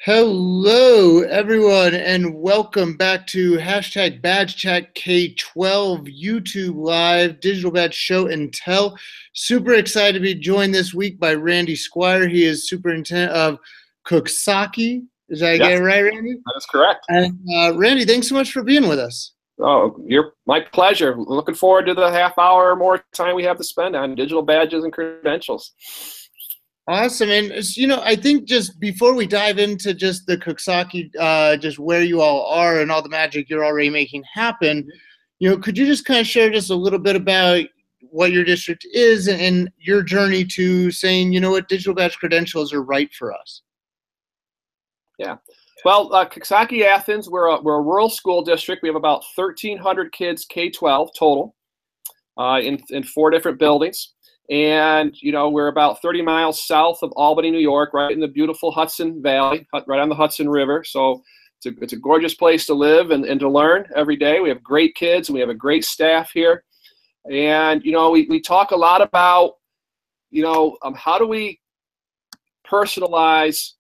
Hello, everyone, and welcome back to hashtag Badge Chat K-12 YouTube Live Digital Badge Show and Tell. Super excited to be joined this week by Randy Squier. He is superintendent of Coxsackie. Did I get Yes, it right, Randy? that is correct. And Randy, thanks so much for being with us. Oh, my pleasure. Looking forward to the half hour or more time we have to spend on digital badges and credentials. Awesome. And, I think just before we dive into just the Coxsackie, just where you all are and all the magic you're already making happen, could you just kind of share just a little bit about what your district is and your journey to saying, you know what, digital badge credentials are right for us? Yeah. Well, Coxsackie-Athens, we're a rural school district. We have about 1,300 kids, K-12 total, in 4 different buildings. And, we're about 30 miles south of Albany, New York, right in the beautiful Hudson Valley, right on the Hudson River. So it's a gorgeous place to live and to learn every day. We have great kids and we have a great staff here. And, we talk a lot about, how do we personalize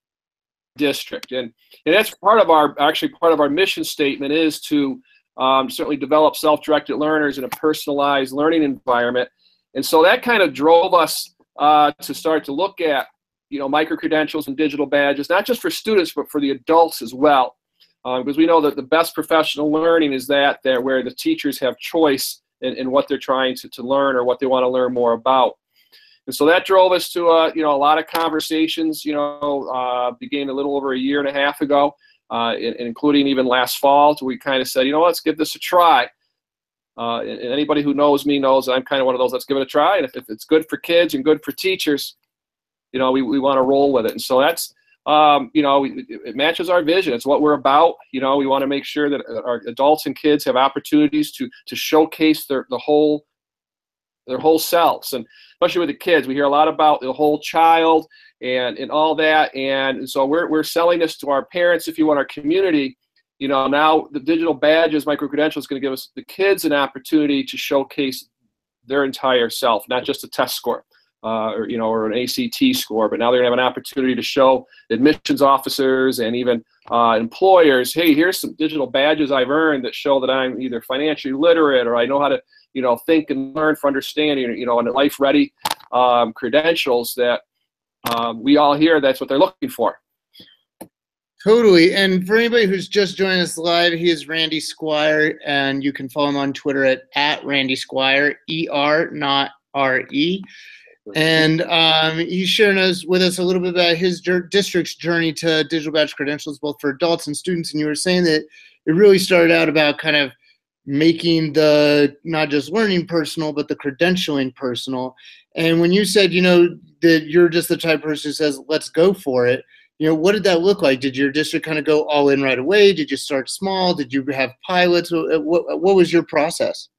district? And that's part of our mission statement is to certainly develop self-directed learners in a personalized learning environment. And so that kind of drove us to start to look at, micro-credentials and digital badges, not just for students, but for the adults as well. Because we know that the best professional learning is that where the teachers have choice in what they're trying to learn or what they want to learn more about. And so that drove us to, a lot of conversations, began a little over a year and a half ago, including even last fall. So we kind of said, let's give this a try. And anybody who knows me knows I'm kind of one of those, let's give it a try. And if it's good for kids and good for teachers, we want to roll with it. And so that's, it matches our vision. It's what we're about. We want to make sure that our adults and kids have opportunities to showcase their whole selves. And especially with the kids, we hear a lot about the whole child and all that. And so we're selling this to our parents, if you want, our community. Now the digital badges, micro-credentials, is going to give us the kids an opportunity to showcase their entire self, not just a test score or an ACT score, but now they're going to have an opportunity to show admissions officers and even employers, hey, here's some digital badges I've earned that show that I'm either financially literate or I know how to think and learn for understanding, and life-ready credentials that we all hear that's what they're looking for. Totally. And for anybody who's just joining us live, he is Randy Squier, and you can follow him on Twitter at Randy Squier, E-R, not R-E. And he's sharing with us a little bit about his district's journey to digital badge credentials, both for adults and students. And you were saying that it really started out about kind of making the not just learning personal, but the credentialing personal. And when you said, that you're just the type of person who says, let's go for it, what did that look like? Did your district kind of go all in right away? Did you start small? Did you have pilots? What was your process?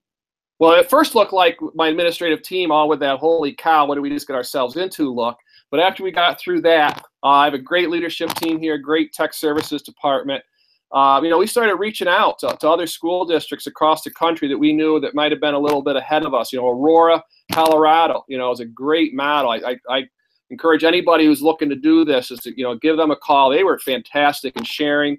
Well, it first looked like my administrative team, all with that holy cow, what did we just get ourselves into look. But after we got through that, I have a great leadership team here, great tech services department. We started reaching out to other school districts across the country that we knew that might have been a little bit ahead of us. Aurora, Colorado, is a great model. I encourage anybody who's looking to do this is to, give them a call. They were fantastic in sharing,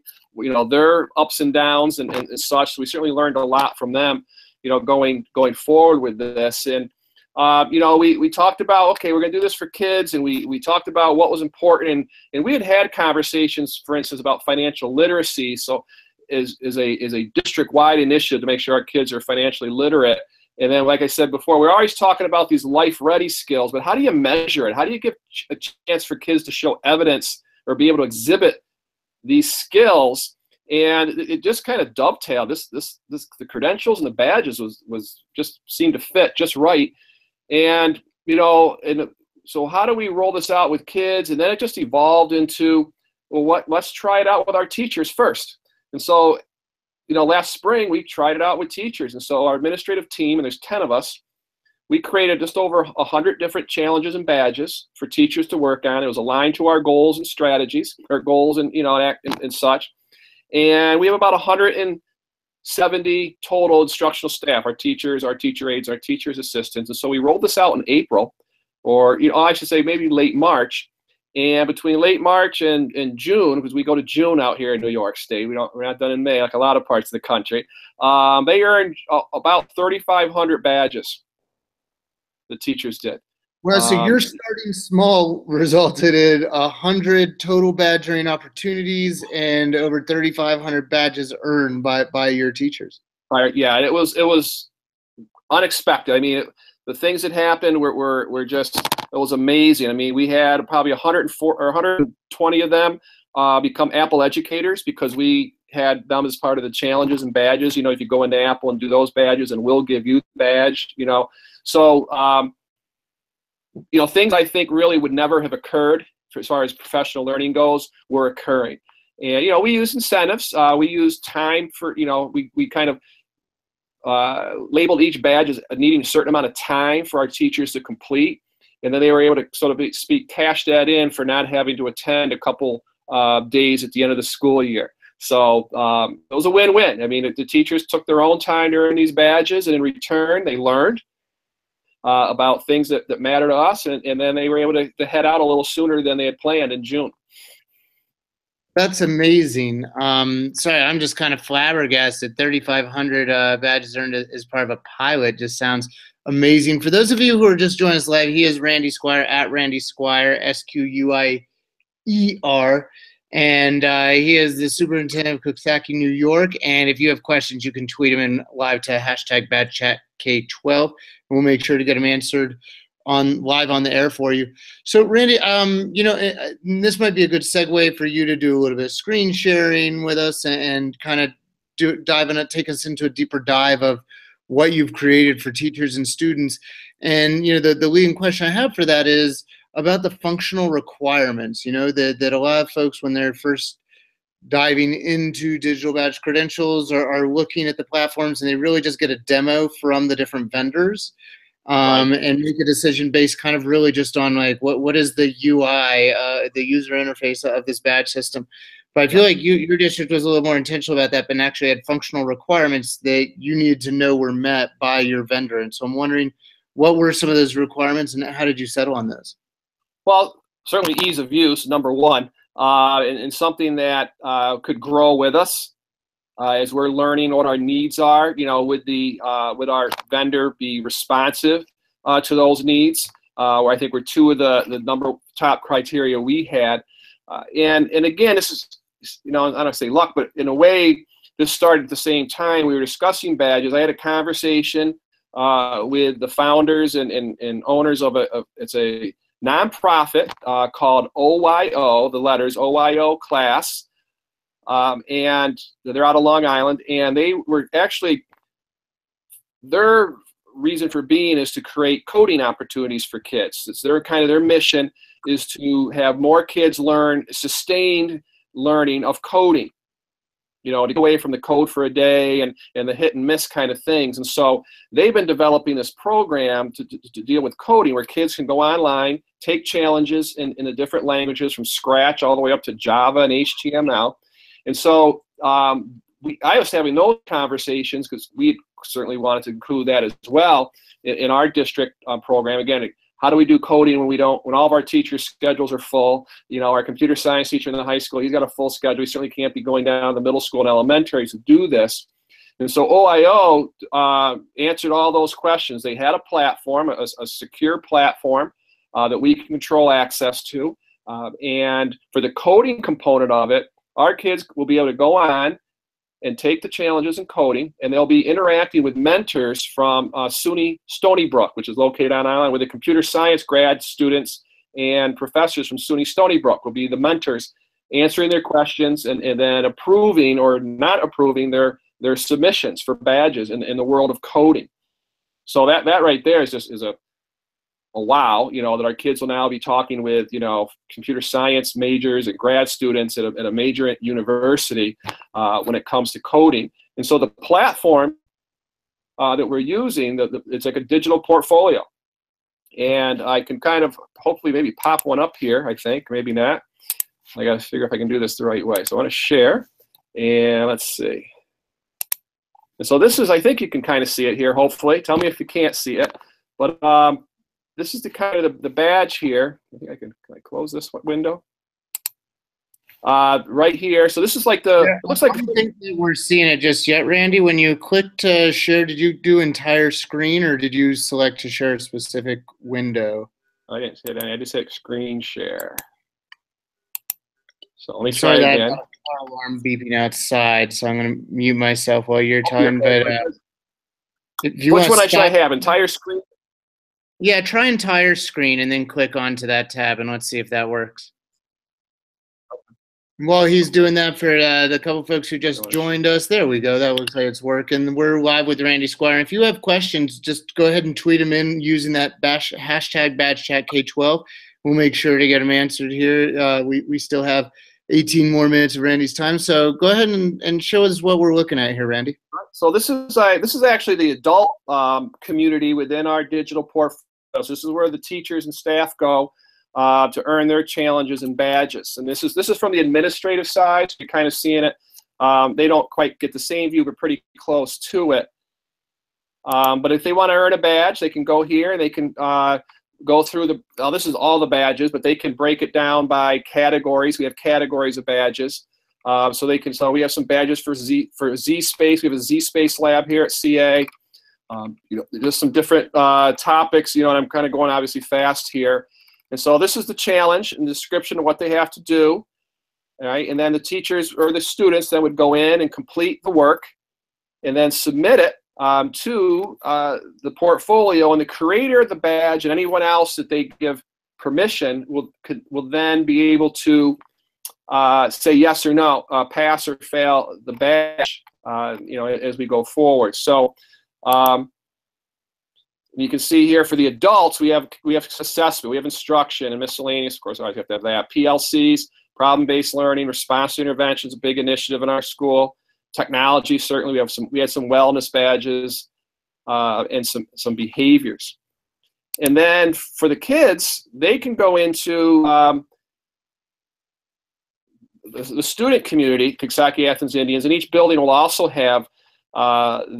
their ups and downs and such. So we certainly learned a lot from them, going forward with this. And, we talked about, okay, we're going to do this for kids. And we talked about what was important. And we had conversations, for instance, about financial literacy. So is a district-wide initiative to make sure our kids are financially literate. And then, like I said before, we're always talking about these life-ready skills, but how do you measure it? How do you give a chance for kids to show evidence or be able to exhibit these skills? And it just kind of dovetailed. The credentials and the badges was just seemed to fit just right. And so how do we roll this out with kids? And then it just evolved into, well, let's try it out with our teachers first. And so, last spring, we tried it out with teachers. And so our administrative team, and there's 10 of us, we created just over 100 different challenges and badges for teachers to work on. It was aligned to our goals and strategies, our goals and, and such. And we have about 170 total instructional staff, our teachers, our teacher aides, our teachers assistants. And so we rolled this out in April, or, I should say maybe late March. And between late March and June, because we go to June out here in New York State, we're not done in May like a lot of parts of the country. They earned about 3,500 badges. The teachers did. Well, so your starting small resulted in 100 total badge earning opportunities and over 3,500 badges earned by your teachers. Yeah, it was unexpected. I mean, the things that happened were just, it was amazing. I mean, we had probably 104 or 120 of them become Apple educators because we had them as part of the challenges and badges. You know, if you go into Apple and do those badges, and we'll give you the badge. You know, so you know, things I think really would never have occurred as far as professional learning goes were occurring. And you know, we use incentives. We use time for, you know, we kind of labeled each badge as needing a certain amount of time for our teachers to complete, and then they were able to sort of cash that in for not having to attend a couple days at the end of the school year. So it was a win-win. I mean, the teachers took their own time to earn these badges, and in return, they learned about things that matter to us, and then they were able to head out a little sooner than they had planned in June. That's amazing. Sorry, I'm just kind of flabbergasted. 3,500 badges earned as part of a pilot just sounds amazing. For those of you who are just joining us live, he is Randy Squier at Randy Squier, Squier, and he is the superintendent of Coxsackie, New York. And if you have questions, you can tweet him in live to #BadChatK12. We'll make sure to get them answered live on the air for you. So Randy, you know, this might be a good segue for you to do a little bit of screen sharing with us and kind of take us into a deeper dive of what you've created for teachers and students. And you know, the leading question I have for that is about the functional requirements. You know, that a lot of folks, when they're first diving into digital badge credentials, are looking at the platforms and they really just get a demo from the different vendors. And make a decision based kind of really just on like what is the UI, the user interface of this badge system. But I feel like your district was a little more intentional about that, but actually had functional requirements that you needed to know were met by your vendor. And so I'm wondering, what were some of those requirements and how did you settle on those? Well, certainly ease of use, number one, and something that could grow with us. As we're learning what our needs are, you know, would our vendor be responsive to those needs? Where I think were two of the top criteria we had. And again, this is, you know, I don't say luck, but in a way, this started at the same time we were discussing badges. I had a conversation with the founders and owners of it's a nonprofit called OYO, the letters OYO Class. And they're out of Long Island, and they were actually, their reason for being is to create coding opportunities for kids. It's their mission is to have more kids learn sustained learning of coding, you know, to get away from the code for a day and the hit and miss kind of things. And so they've been developing this program to deal with coding where kids can go online, take challenges in the different languages from scratch all the way up to Java and HTML. And so I was having those conversations because we certainly wanted to include that as well in our district program. Again, how do we do coding when all of our teachers' schedules are full? You know, our computer science teacher in the high school, he's got a full schedule. He certainly can't be going down to the middle school and elementary to do this. And so OIO answered all those questions. They had a platform, a secure platform that we can control access to. And for the coding component of it, our kids will be able to go on and take the challenges in coding, and they'll be interacting with mentors from SUNY Stony Brook, which is located on island, where the computer science grad students and professors from SUNY Stony Brook will be the mentors, answering their questions and then approving or not approving their submissions for badges in the world of coding. So that right there is just a wow, you know, that our kids will now be talking with, you know, computer science majors and grad students at a major university when it comes to coding. And so the platform that we're using, it's like a digital portfolio. And I can kind of hopefully maybe pop one up here, I think, maybe not. I got to figure if I can do this the right way. So I want to share, and let's see. And so this is, I think you can kind of see it here, hopefully. Tell me if you can't see it. But this is the kind of the badge here. I think can I close this window? Right here. So this is like the, it looks like. I don't think that we're seeing it just yet, Randy. When you click to share, did you do entire screen or did you select to share a specific window? I didn't say that. I just hit screen share. So let me try again. Car alarm beeping outside, so I'm going to mute myself while you're talking. But which one should I have? Entire screen? Yeah, try entire screen and then click onto that tab, and let's see if that works. While he's doing that for the couple folks who just joined us, there we go. That looks like it's working. We're live with Randy Squier. If you have questions, just go ahead and tweet them in using that hashtag BadgeChatK12. We'll make sure to get them answered here. We still have 18 more minutes of Randy's time, so go ahead and show us what we're looking at here, Randy. So this is actually the adult community within our digital portfolio. So this is where the teachers and staff go to earn their challenges and badges. And this is from the administrative side. So you're kind of seeing it. They don't quite get the same view, but pretty close to it. But if they want to earn a badge, they can go here. They can go through this is all the badges, but they can break it down by categories. We have categories of badges. So we have some badges for Z Space. We have a Z Space lab here at CA. Just some different topics, and I'm kind of going obviously fast here. And so this is the challenge and description of what they have to do. All right, and then the teachers or the students then would go in and complete the work and then submit it to the portfolio, and the creator of the badge and anyone else that they give permission will then be able to say yes or no, pass or fail the badge, as we go forward. So you can see here for the adults, we have assessment, we have instruction and miscellaneous. Of course, I always have to have that. PLCs, problem-based learning, response to interventions, a big initiative in our school. Technology, certainly we had some wellness badges and some behaviors. And then for the kids, they can go into the student community, Coxsackie-Athens Indians, and each building will also have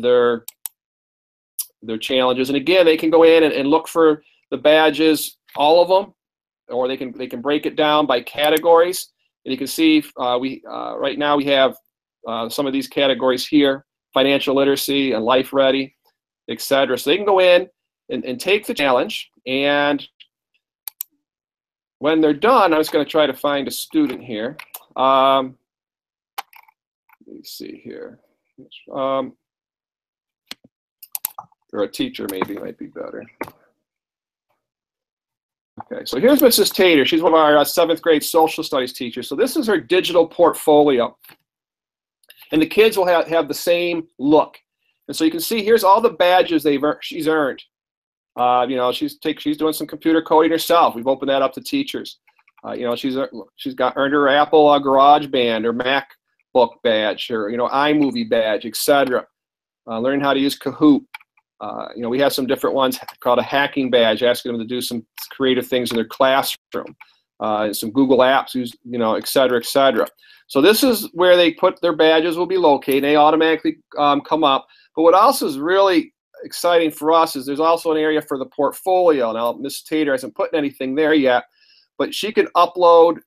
their challenges. And again, they can go in and look for the badges, all of them, or they can break it down by categories. And you can see right now we have some of these categories here: financial literacy and life ready, etc. So they can go in and take the challenge, and when they're done, I'm just going to try to find a student here. Let me see here. Or a teacher maybe might be better. Okay, so here's Mrs. Tater. She's one of our 7th grade social studies teachers. So this is her digital portfolio. And the kids will have the same look. And so you can see here's all the badges she's earned. She's doing some computer coding herself. We've opened that up to teachers. She's earned her Apple GarageBand or MacBook badge, or iMovie badge, etc. Learning how to use Kahoot. We have some different ones called a hacking badge, asking them to do some creative things in their classroom. Some Google Apps, et cetera, et cetera. So this is where they put their badges will be located. They automatically come up. But what also is really exciting for us is there's also an area for the portfolio. Now, Ms. Tater hasn't put anything there yet, but she can upload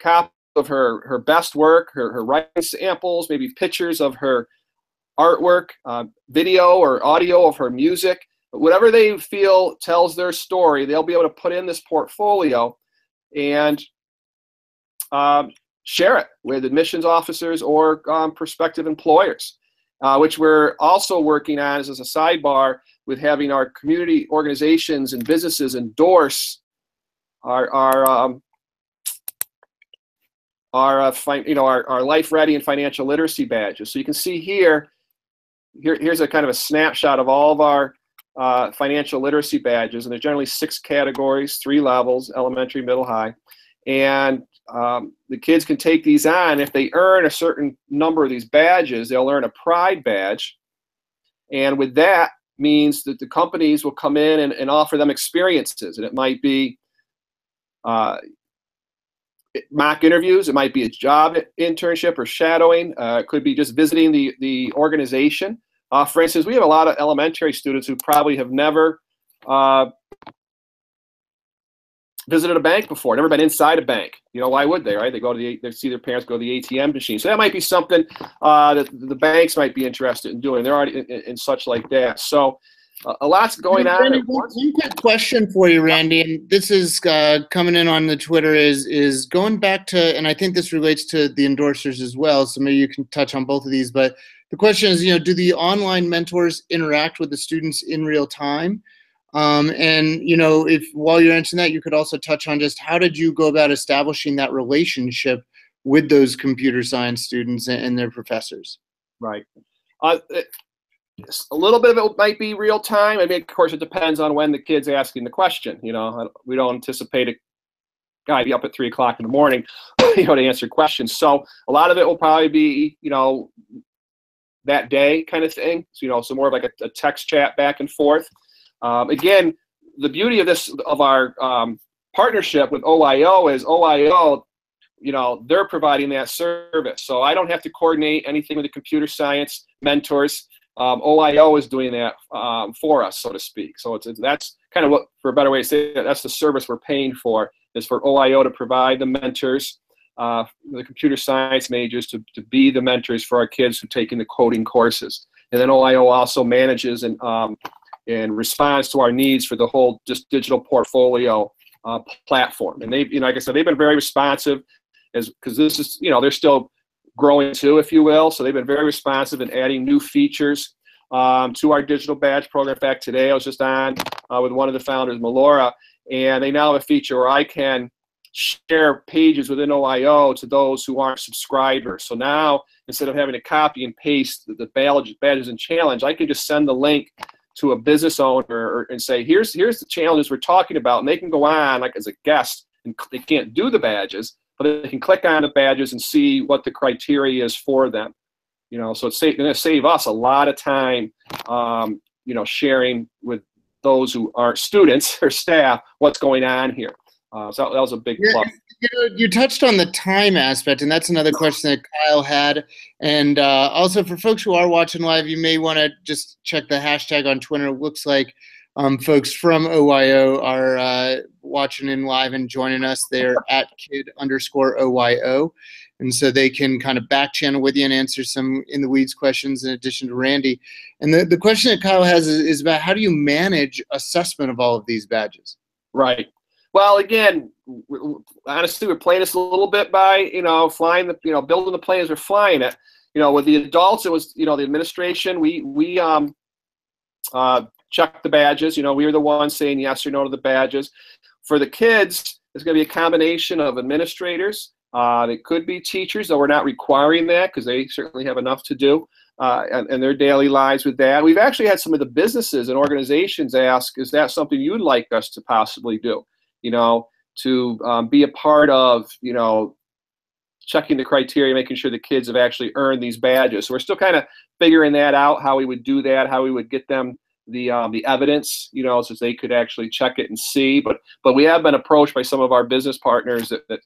copies of her best work, her writing samples, maybe pictures of her artwork, video or audio of her music. Whatever they feel tells their story, they'll be able to put in this portfolio and share it with admissions officers or prospective employers, which we're also working on as a sidebar with having our community organizations and businesses endorse our life ready and financial literacy badges. So you can see here's a kind of a snapshot of all of our financial literacy badges, and there's generally 6 categories, 3 levels: elementary, middle, high. And the kids can take these on. If they earn a certain number of these badges, they'll earn a pride badge. And with that means that the companies will come in and offer them experiences. And it might be mock interviews. It might be a job internship or shadowing. It could be just visiting the organization. For instance, we have a lot of elementary students who probably have never visited a bank before, never been inside a bank. Why would they, right? They go to they see their parents go to the ATM machine. So that might be something that the banks might be interested in doing. They're already in such like that. So a lot's going on. Randy, one quick question for you, Randy, and this is coming in on the Twitter, is going back to, and I think this relates to the endorsers as well, so maybe you can touch on both of these, but the question is, do the online mentors interact with the students in real time? And, if while you're answering that, you could also touch on just how did you go about establishing that relationship with those computer science students and their professors? Right. A little bit of it might be real time. I mean, of course, it depends on when the kid's asking the question. We don't anticipate a guy be up at 3 o'clock in the morning, to answer questions. So a lot of it will probably be, that day kind of thing. So, so more of like a text chat back and forth. Again, the beauty of our partnership with OIO is OIO, they're providing that service. So I don't have to coordinate anything with the computer science mentors. OIO is doing that for us, so to speak. So that's kind of what, for a better way to say it, that's the service we're paying for, is for OIO to provide the mentors, the computer science majors to be the mentors for our kids who are taking the coding courses. And then OIO also manages and responds to our needs for the whole just digital portfolio platform. And they, like I said, they've been very responsive, because this is, they're still growing too, if you will. So they've been very responsive in adding new features to our digital badge program. In fact, today I was just on with one of the founders, Melora, and they now have a feature where I can share pages within OIO to those who aren't subscribers. So now, instead of having to copy and paste the badges and challenge, I can just send the link to a business owner and say, here's the challenges we're talking about, and they can go on like as a guest, and they can't do the badges, but they can click on the badges and see what the criteria is for them. So it's going to save us a lot of time, sharing with those who aren't students or staff what's going on here. So that was a big plus. You touched on the time aspect, and that's another question that Kyle had. And also for folks who are watching live, you may want to just check the hashtag on Twitter. It looks like folks from OIO are watching in live and joining us. They're at @kid_OYO. And so they can kind of back channel with you and answer some in the weeds questions in addition to Randy. And the question that Kyle has is about how do you manage assessment of all of these badges? Right. Well, again, honestly, we're playing this a little bit by, flying the, building the plane as we're flying it. With the adults, it was, the administration, we checked the badges. We were the ones saying yes or no to the badges. For the kids, it's going to be a combination of administrators. They could be teachers, though we're not requiring that because they certainly have enough to do in their daily lives with that. We've actually had some of the businesses and organizations ask, is that something you'd like us to possibly do? To be a part of, checking the criteria, making sure the kids have actually earned these badges. So we're still kind of figuring that out, how we would do that, how we would get them the evidence, so they could actually check it and see. But we have been approached by some of our business partners that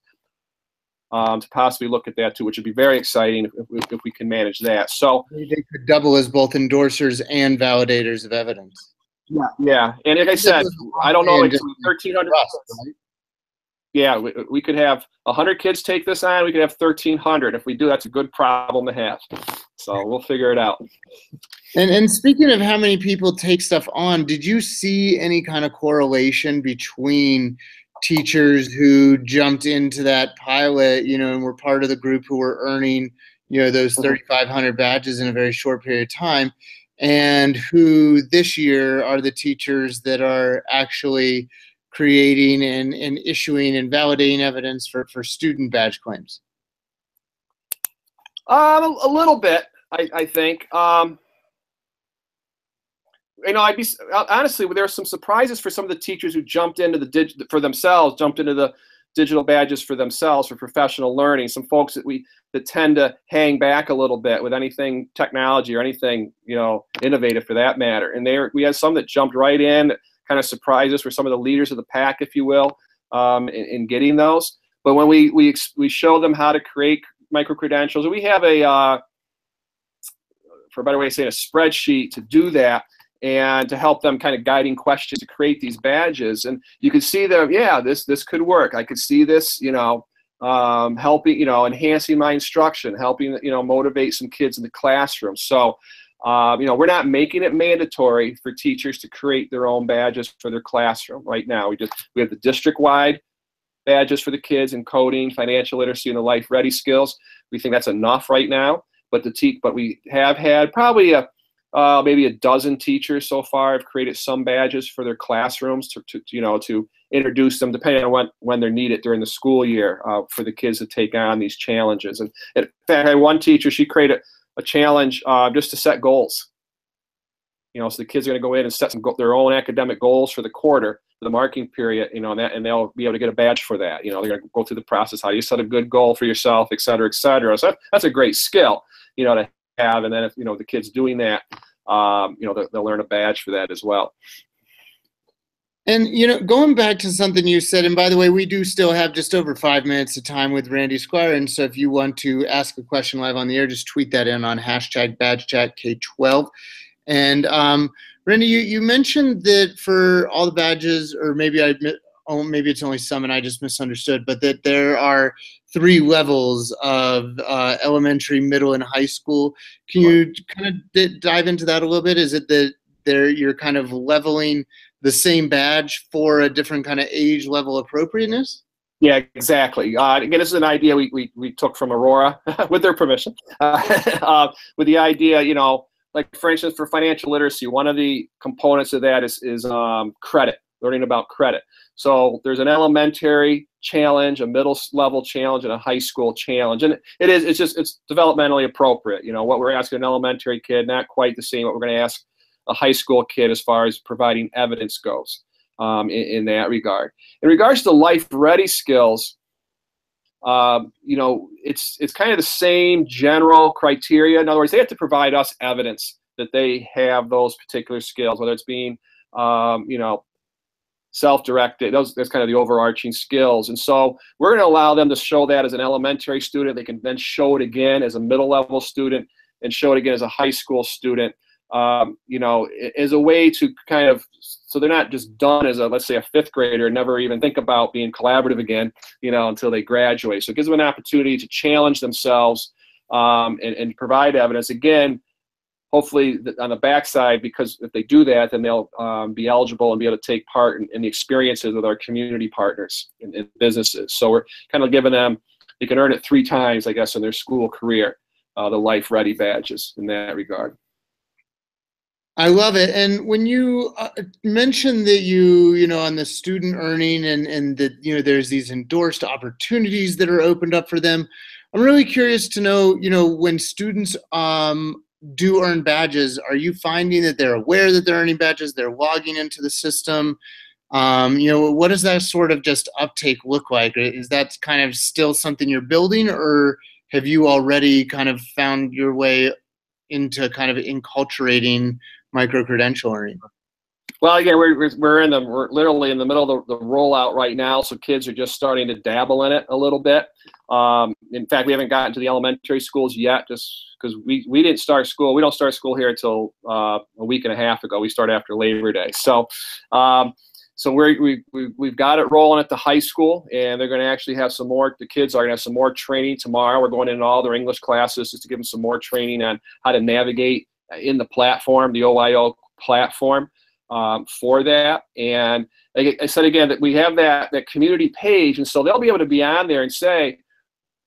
to possibly look at that too, which would be very exciting if we can manage that. So they could double as both endorsers and validators of evidence. Yeah, and like I said, I don't know, like 1,300. Right? Yeah, we could have 100 kids take this on. We could have 1,300. If we do, that's a good problem to have. So we'll figure it out. And speaking of how many people take stuff on, did you see any kind of correlation between teachers who jumped into that pilot, and were part of the group who were earning, those 3,500 badges in a very short period of time, and who this year are the teachers that are actually creating and issuing and validating evidence for student badge claims? A little bit, I think. I'd be honestly, there are some surprises for some of the teachers who jumped into jumped into the digital badges for themselves for professional learning. Some folks that tend to hang back a little bit with anything technology or anything innovative for that matter. And we had some that jumped right in, kind of surprised us. Were some of the leaders of the pack, if you will, in getting those. But when we show them how to create micro credentials, and we have for a better way of saying, a spreadsheet to do that. and to help them kind of guiding questions to create these badges. And you can see that, yeah, this could work. I could see this, helping, enhancing my instruction, helping, motivate some kids in the classroom. So, we're not making it mandatory for teachers to create their own badges for their classroom right now. We have the district-wide badges for the kids in coding, financial literacy, and the life ready skills. We think that's enough right now. But we have had probably maybe a dozen teachers so far have created some badges for their classrooms to introduce them, depending on when they're needed during the school year, for the kids to take on these challenges. And in fact, I had one teacher, she created a challenge just to set goals. So the kids are going to go in and set their own academic goals for the quarter, for the marking period, and they'll be able to get a badge for that. They're going to go through the process, how you set a good goal for yourself, et cetera, et cetera. So that's a great skill, to have. And then if, the kids doing that, they'll learn a badge for that as well. And, going back to something you said, and by the way, we do still have just over 5 minutes of time with Randy Squier. And so if you want to ask a question live on the air, just tweet that in on #BadgeChatK12. And Randy, you mentioned that for all the badges, or maybe maybe it's only some and I just misunderstood, but that there are 3 levels of elementary, middle, and high school. Can you kind of dive into that a little bit? Is it that you're kind of leveling the same badge for a different kind of age level appropriateness? Yeah, exactly. Again, this is an idea we took from Aurora with their permission, with the idea, like, for instance, for financial literacy, one of the components of that is credit, learning about credit. So there's an elementary challenge, a middle level challenge, and a high school challenge. And it's developmentally appropriate. What we're asking an elementary kid, not quite the same what we're going to ask a high school kid as far as providing evidence goes in that regard. In regards to life ready skills, it's kind of the same general criteria. In other words, they have to provide us evidence that they have those particular skills, whether it's being, self-directed. That's kind of the overarching skills. And so we're going to allow them to show that as an elementary student. They can then show it again as a middle level student and show it again as a high school student, as a way to kind of, so they're not just done as let's say a 5th grader and never even think about being collaborative again, until they graduate. So it gives them an opportunity to challenge themselves and provide evidence. Again, hopefully on the backside, because if they do that, then they'll be eligible and be able to take part in the experiences with our community partners and businesses. So we're kind of giving them, they can earn it 3 times, I guess, in their school career, the Life Ready badges in that regard. I love it. And when you mentioned that on the student earning and that, there's these endorsed opportunities that are opened up for them, I'm really curious to know, when students do earn badges, are you finding that they're aware that they're earning badges, they're logging into the system? What does that sort of just uptake look like? Is that kind of still something you're building, or have you already kind of found your way into kind of enculturating micro-credential earning? Well, again, we're literally in the middle of the rollout right now, so kids are just starting to dabble in it a little bit. In fact, we haven't gotten to the elementary schools yet, just because we didn't start school. We don't start school here until a week and a half ago. We start after Labor Day. So we've got it rolling at the high school, and they're going to actually have some more. The kids are going to have some more training tomorrow. We're going into all their English classes just to give them some more training on how to navigate in the platform, the OIO platform, for that. And like I said again, that we have that community page, and so they'll be able to be on there and say,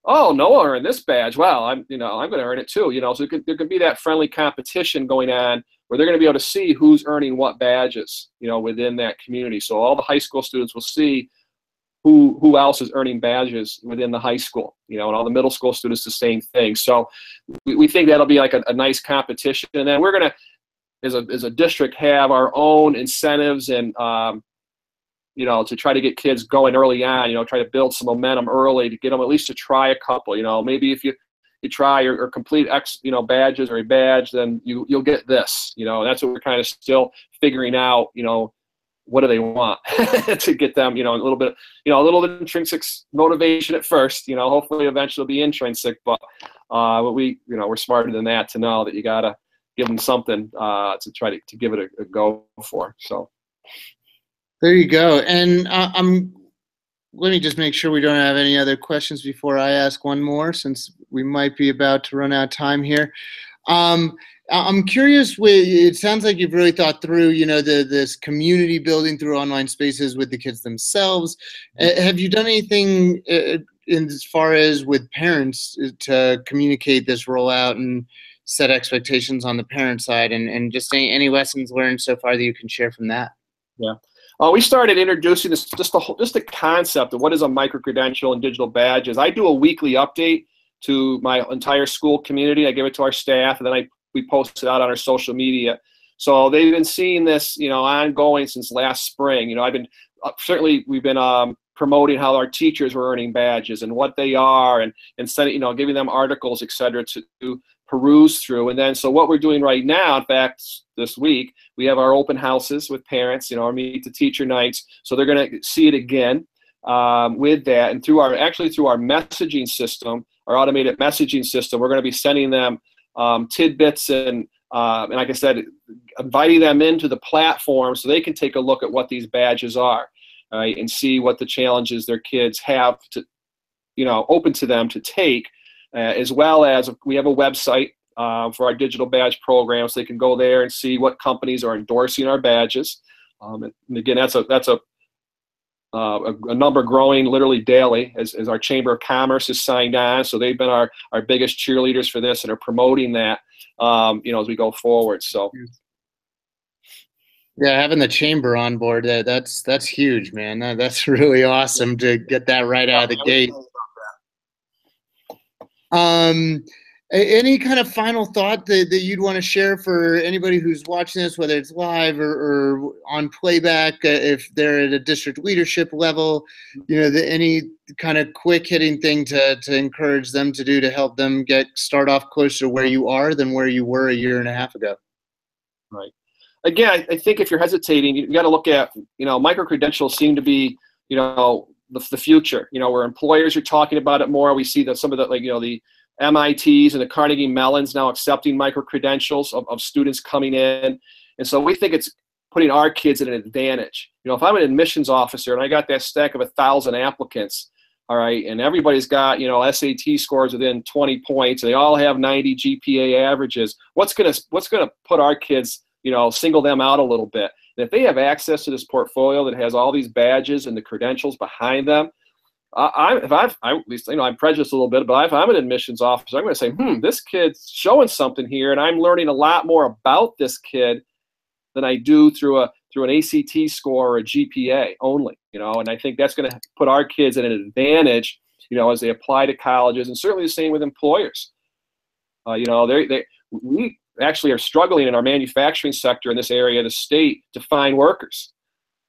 "Oh, Noah earned this badge. Well, I'm going to earn it too." So there could be that friendly competition going on where they're going to be able to see who's earning what badges, within that community. So all the high school students will see who else is earning badges within the high school, and all the middle school students the same thing. So we think that'll be like a nice competition. And then we're going to, as a district, have our own incentives and, to try to get kids going early on, try to build some momentum early to get them at least to try a couple. Maybe if you try or complete X, badges or a badge, then you'll get this. That's what we're kind of still figuring out, what do they want to get them, a little bit, a little intrinsic motivation at first, hopefully eventually it'll be intrinsic, but we're smarter than that to know that you gotta give them something to try to give it a go for. So there you go. And let me just make sure we don't have any other questions before I ask one more, since we might be about to run out of time here. I'm curious, it sounds like you've really thought through, this community building through online spaces with the kids themselves. Have you done anything in as far as with parents to communicate this rollout and set expectations on the parent side, and just any lessons learned so far that you can share from that? Yeah. We started introducing just the concept of what is a micro-credential and digital badges. I do a weekly update to my entire school community. I give it to our staff, and then we post it out on our social media. So they've been seeing this, ongoing since last spring. I've been we've been promoting how our teachers were earning badges and what they are, and sending, giving them articles, et cetera, to peruse through. And then, so what we're doing right now, in fact, this week, we have our open houses with parents, our meet the teacher nights. So they're going to see it again with that. And through our messaging system, our automated messaging system, we're going to be sending them tidbits and like I said, inviting them into the platform so they can take a look at what these badges are, right, and see what the challenges their kids have to, open to them to take. As well as we have a website for our digital badge program, so they can go there and see what companies are endorsing our badges. And again, that's a number growing literally daily as our Chamber of Commerce has signed on. So they've been our biggest cheerleaders for this and are promoting that, as we go forward. So. Yeah, having the chamber on board, that's huge, man. That's really awesome to get that right out of the gate. Any kind of final thought that you'd want to share for anybody who's watching this, whether it's live or on playback, if they're at a district leadership level, any kind of quick hitting thing to encourage them to do to help them start off closer to where you are than where you were a year and a half ago? Right. Again, I think if you're hesitating, you got to look at, micro-credentials seem to be, the future, where employers are talking about it more. We see that some of the, the MITs and the Carnegie Mellons now accepting micro-credentials of students coming in. And so we think it's putting our kids at an advantage. If I'm an admissions officer and I got that stack of 1,000 applicants, all right, and everybody's got, SAT scores within 20 points, and they all have 90 GPA averages, what's gonna put our kids, single them out a little bit? And if they have access to this portfolio that has all these badges and the credentials behind them, at least I'm prejudiced a little bit, but if I'm an admissions officer, I'm going to say, this kid's showing something here, and I'm learning a lot more about this kid than I do through an ACT score or a GPA only, and I think that's going to put our kids at an advantage, as they apply to colleges, and certainly the same with employers. We actually are struggling in our manufacturing sector in this area of the state to find workers.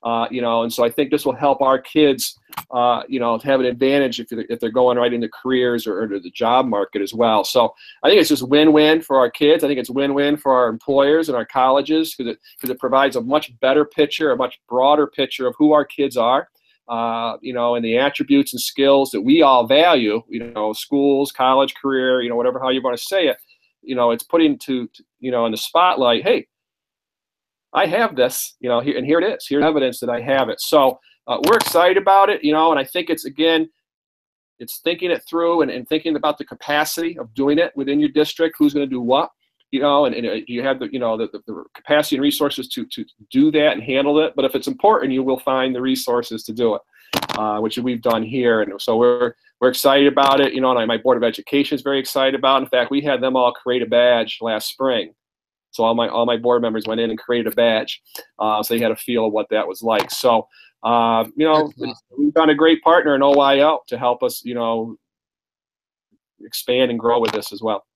And so I think this will help our kids, to have an advantage if they're going right into careers or into the job market as well. So I think it's just win-win for our kids. I think it's win-win for our employers and our colleges because it provides a much better picture, a much broader picture of who our kids are, and the attributes and skills that we all value, schools, college, career, whatever, how you want to say it. It's putting in the spotlight, hey, I have this, here, and here it is. Here's evidence that I have it. So we're excited about it, and I think it's thinking it through and thinking about the capacity of doing it within your district, who's going to do what, and you have the capacity and resources to do that and handle it. But if it's important, you will find the resources to do it, which we've done here. And so we're excited about it, and my Board of Education is very excited about it. In fact, we had them all create a badge last spring. So all my board members went in and created a badge, so they had a feel of what that was like. So, we've got a great partner in OYO to help us, expand and grow with this as well.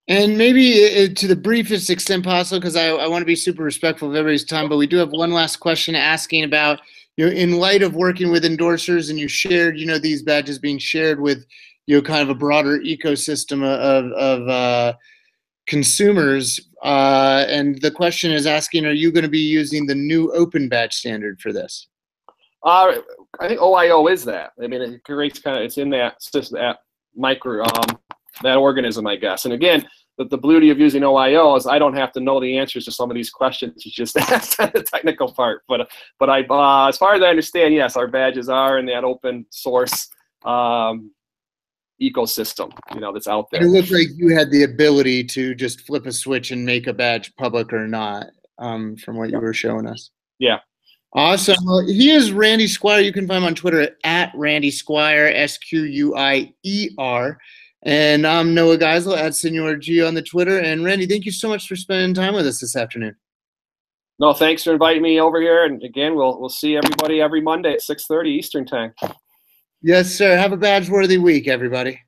And maybe to the briefest extent possible, because I want to be super respectful of everybody's time, but we do have one last question asking about, in light of working with endorsers, and you shared, these badges being shared with, kind of a broader ecosystem of consumers, and the question is asking, are you going to be using the new open badge standard for this? I think OIO is that. I mean, it creates it's in that system, that organism, I guess. And again, the beauty of using OIO is I don't have to know the answers to some of these questions. You just ask the technical part. But as far as I understand, yes, our badges are in that open source ecosystem, that's out there. It looked like you had the ability to just flip a switch and make a badge public or not, from what you were showing us. Yeah. Awesome. Well, he is Randy Squier. You can find him on Twitter at Randy Squier, Squier. And I'm Noah Geisel at Senor G on the Twitter. And Randy, thank you so much for spending time with us this afternoon. No, thanks for inviting me over here. And again, we'll see everybody every Monday at 6:30 Eastern time. Yes, sir. Have a badge-worthy week, everybody.